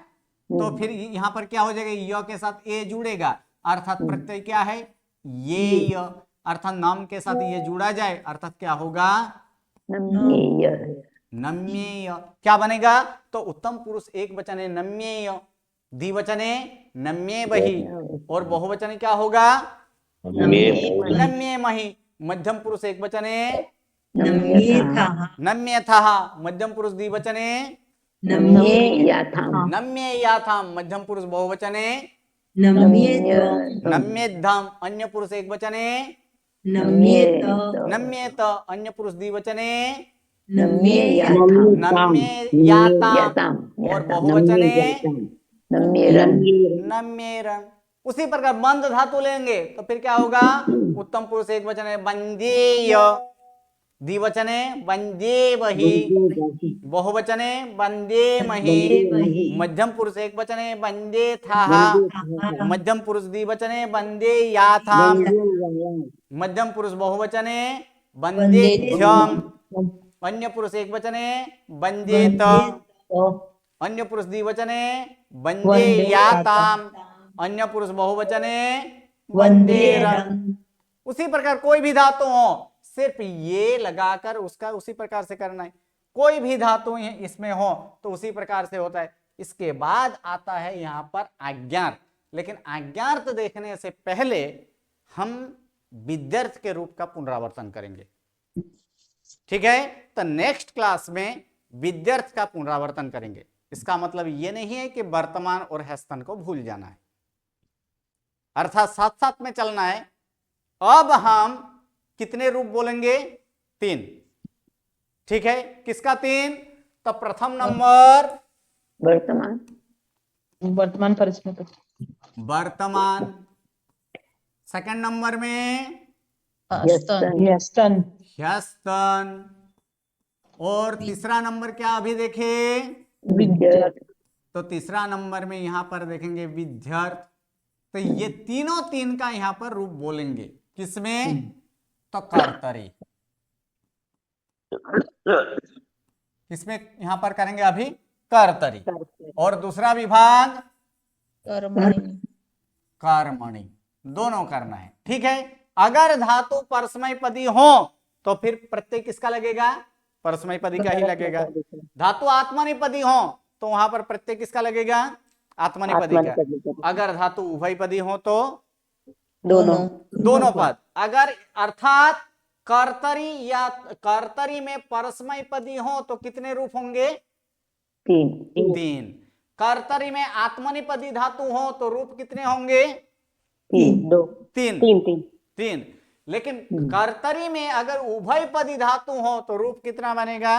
तो फिर यहाँ पर क्या हो जाएगा? य के साथ ए जुड़ेगा, अर्थात प्रत्यय क्या है? ये य। अर्थात नाम के साथ ये जुड़ा जाए, अर्थात क्या होगा? नम्येय। क्या बनेगा? तो उत्तम पुरुष एक वचने नम्येय, द्विवचने नम्ये बही, और बहुवचने क्या होगा? नम्ये मही। मध्यम पुरुष एक वचने नम्ये था, मध्यम पुरुष द्विवचने नम्ये याथाम, मध्यम पुरुष बहुवचने नम्येद्धम, अन्य पुरुष एक वचने नम्येत, अन्य पुरुष द्विवचने नम्येयाताम, और बहुवचने नम्येरन। उसी प्रकार बंद धातु लेंगे तो फिर क्या होगा? उत्तम पुरुष एक वचने बंदेय, द्विवचने बंदेवहि, बहुवचने बंदेमहि, मध्यम पुरुष एक वचने बंदेथाः, मध्यम पुरुष द्विवचने बंदेयाथाम, मध्यम पुरुष बहुवचने बंदेध्यम, अन्य पुरुष एक वचने बंदेत, अन्य पुरुष द्विवचने बंदेयाताम, अन्य पुरुष बहुवचने बंदेरन। उसी प्रकार कोई भी धातु हो, सिर्फ ये लगाकर उसका उसी प्रकार से करना है। कोई भी धातु इसमें हो तो उसी प्रकार से होता है। इसके बाद आता है यहाँ पर आज्ञार्थ। लेकिन आज्ञार्थ देखने से पहले हम विद्यार्थ के रूप का पुनरावर्तन करेंगे, ठीक है। तो नेक्स्ट क्लास में विद्यार्थ का पुनरावर्तन करेंगे। इसका मतलब ये नहीं है कि वर्तमान और हस्तन को भूल जाना है, अर्थात साथ साथ में चलना है। अब हम कितने रूप बोलेंगे? 3, ठीक है। किसका 3? तो प्रथम नंबर वर्तमान परिस्थिति, वर्तमान, सेकंड नंबर में स्तन, ह्यस्तन, और तीसरा नंबर क्या अभी देखे? विद्यार्थ, तो तीसरा नंबर में यहां पर देखेंगे विद्यार्थ। तो ये तीनों 3 का यहां पर रूप बोलेंगे। किसमें? तो कर्तरी। किसमें यहां पर करेंगे अभी? कर्तरी। और दूसरा विभाग कर्मणि, दोनों करना है, ठीक है। अगर धातु परस्मैपदी हो तो फिर प्रत्यय किसका लगेगा? परस्मैपदी का ही लगेगा। धातु आत्मनेपदी हो तो वहां पर प्रत्यय किसका लगेगा? आत्मनेपदी का। आत्मनेपदी। अगर धातु उभयपदी हो तो दोनों। दोनों पद। अगर अर्थात कर्तरी या कर्तरी में परस्मय पदी हो तो कितने रूप होंगे? 3। 3। कर्तरी में आत्मनेपदी धातु हो तो रूप कितने होंगे? 3। 2। 3। 3। 3। लेकिन कर्तरी में अगर उभयपदी धातु हो तो रूप कितना बनेगा?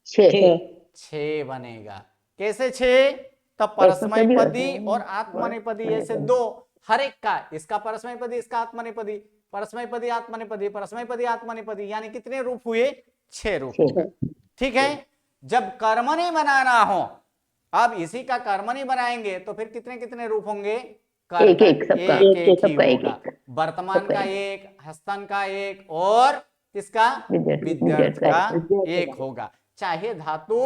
6। 6 बनेगा। कैसे 6? तब परस्मय पदी और आत्मनेपदी ऐसे दो, हर एक का, इसका परस्मय पदी, इसका आत्मनेपदी, परस्मय पदी आत्मनेपदी, परस्मय पदी आत्मनेपदी, यानी कितने रूप हुए? 6 रूप हुए। ठीक है। जब कर्मणी बनाना हो, अब इसी का कर्मणी बनाएंगे तो फिर कितने कितने रूप होंगे? एक एक सबका, एक ही सबका एक होगा। एक। वर्तमान सबका का एक। एक, हस्तन का एक और किसका? विद्यार्थ विद्यार्थ का का एक होगा। चाहे धातु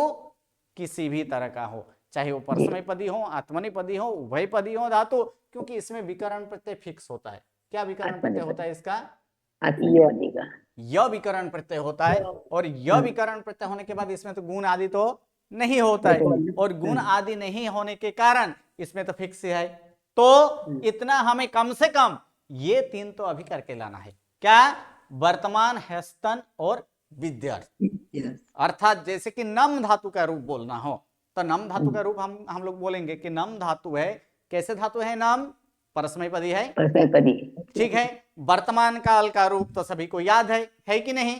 किसी भी तरह का हो, चाहे वो परस्मय पदी हो, आत्मनेपदी हो, उभयपदी हो धातु, क्योंकि इसमें विकरण प्रत्यय फिक्स होता है। क्या विकरण प्रत्यय होता है इसका? आत्मनेपदी का। य विकरण प्रत्यय होता है। और य विकरण प्रत्यय होने के बाद इसमें तो गुण आदि तो नहीं होता है, और गुण आदि नहीं होने के कारण इसमें तो फिक्स है। तो इतना हमें कम से कम ये 3 तो अभी करके लाना है। क्या? वर्तमान, हस्तन और विद्यार्थ। अर्थात जैसे कि नम धातु का रूप बोलना हो तो नम धातु का रूप हम लोग बोलेंगे कि नम धातु है। कैसे धातु है नम? परस्मय पदी है। परस्मय पदी। ठीक है। वर्तमान काल का रूप तो सभी को याद है कि नहीं?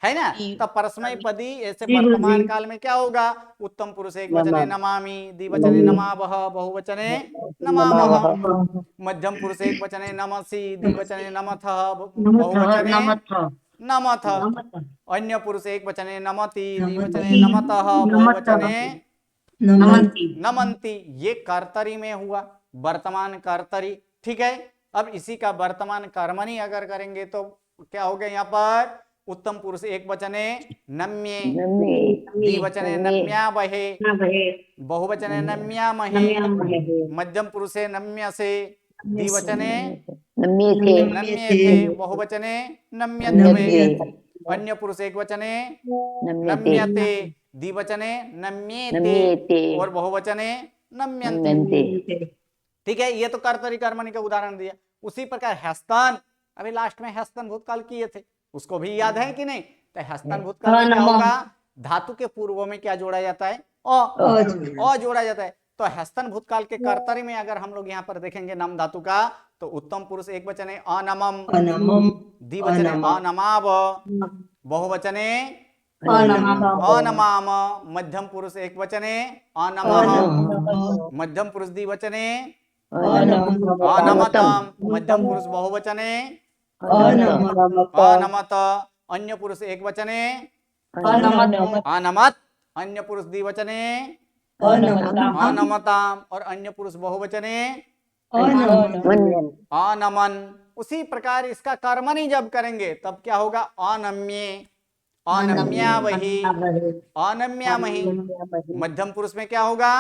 है ना? तब परस्मय पदी ऐसे वर्तमान काल में क्या होगा? उत्तम पुरुष एक वचने नमामि, द्विवचने नमावः, बहुवचने नमामः, मध्यम पुरुष एक वचने नमसि, द्विवचने नमथः, बहुवचने नमथ, अन्य पुरुष एक वचने नमति, द्विवचने नमतः, बहुवचने नमन्ति। ये कर्तरी में हुआ, वर्तमान कर्तरी। ठीक है। अब इसी का वर्तमान कर्मणी अगर करेंगे तो क्या हो गया? यहाँ पर उत्तम पुरुष एक वचने नम्ये, द्विवचने नम्यावहे, बहुवचने नम्यामहे, मध्यम पुरुषे नम्यसे, द्विवचने नम्येथे, बहुवचने नम्यध्वे, अन्य पुरुष एक वचने नम्यते, द्विवचने नम्येते और बहुवचने नम्यन्ते। ठीक है। ये तो कर्तरी कर्मणी का उदाहरण दिया। उसी प्रकार हस्तन, अभी लास्ट में हस्तन भूतकाल किए थे, उसको भी याद है कि नहीं? तो हस्तन भूतकाल में क्या होगा? धातु के पूर्व में क्या जोड़ा जाता है? अ जोड़ा जाता है। तो हस्तन भूतकाल के कर्तरी में अगर हम लोग यहाँ पर देखेंगे नम धातु का, तो उत्तम पुरुष एक वचने अनमम, द्विवचने अनमाव, बहुवचने अनमाम, मध्यम पुरुष एक वचने अनमः, मध्यम पुरुष द्विवचने अनमतम, मध्यम पुरुष बहुवचने अनमत, अन्य पुरुष एक वचने अनमत, अन्य पुरुष द्विवचने अनमताम और अन्य पुरुष बहुवचने अनमन। उसी प्रकार इसका कर्मणी जब करेंगे तब क्या होगा? अनम्ये, अनम्यावहि, अनम्यामहि। मध्यम पुरुष में क्या होगा?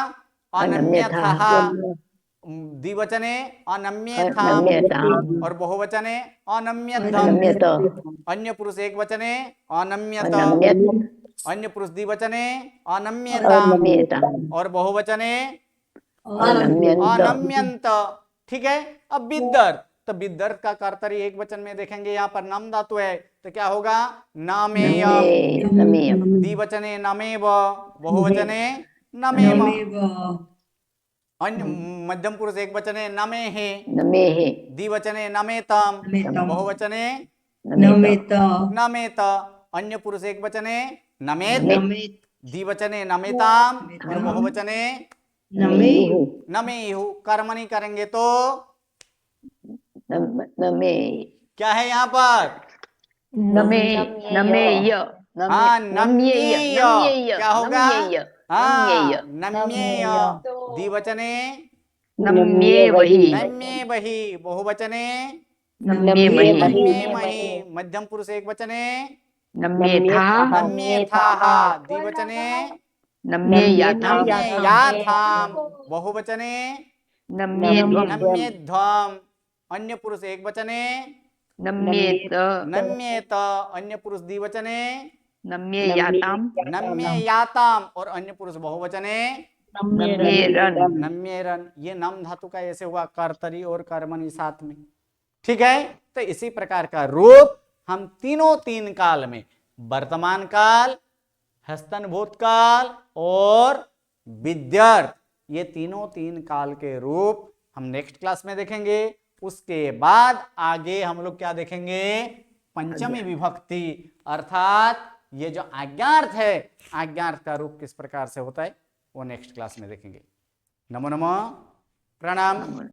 अनम्यथः, द्विवचने अनम्येथाम और बहुवचने अनम्यथम, अन्य पुरुष एक वचने अनम्यत, अन्य पुरुष द्विवचने अनम्यताम और बहुवचने अनम्यंत। ठीक है। अब विद्यार्थ, तो विद्यार्थ का कर्तरी एक वचन में देखेंगे, यहाँ पर नम धातु है तो क्या होगा? नामेय, द्विवचने नमेव, बहुवचने नमेम, अन्य मध्यम पुरुष एक वचने नमेहे, द्विवचने नमेतम, बहुवचने नमेत, अन्य पुरुष एक वचने नमेत, द्विवचने नमेताम और बहुवचने नमेयु। कर्मणी करेंगे तो क्या है यहाँ पर? नमेय। हाँ, नम्येय। क्या होगा? हाँ, नम्येय, द्विवचने नम्येवहि, नम्येवहि, बहुवचने नम्येमहि, नम्येमहि, मध्यम पुरुष एक वचने नम्येथः, नम्येथाः, द्विवचने नम्येयाथाम्, नम्येयाथाम्, बहुवचने नम्येध्वम्, नम्येध्वम्, अन्य पुरुष एक वचने नम्येत, नम्येत, अन्य पुरुष द्विवचने नम्येयाताम्, नम्येयाताम् और अन्य पुरुष बहुवचने नम्येरन नम्येरन, ये नम धातु का ऐसे हुआ कर्तरी और कर्मणि साथ में। ठीक है, तो इसी प्रकार का रूप हम तीनों तीन काल में, वर्तमान काल, हस्तन भूतकाल और विद्यार्थ, ये तीनों तीन काल के रूप हम नेक्स्ट क्लास में देखेंगे। उसके बाद आगे हम लोग क्या देखेंगे, पंचमी विभक्ति, अर्थात ये जो आज्ञार्थ है, आज्ञार्थ का रूप किस प्रकार से होता है वो नेक्स्ट क्लास में देखेंगे। नमो नमः, प्रणाम।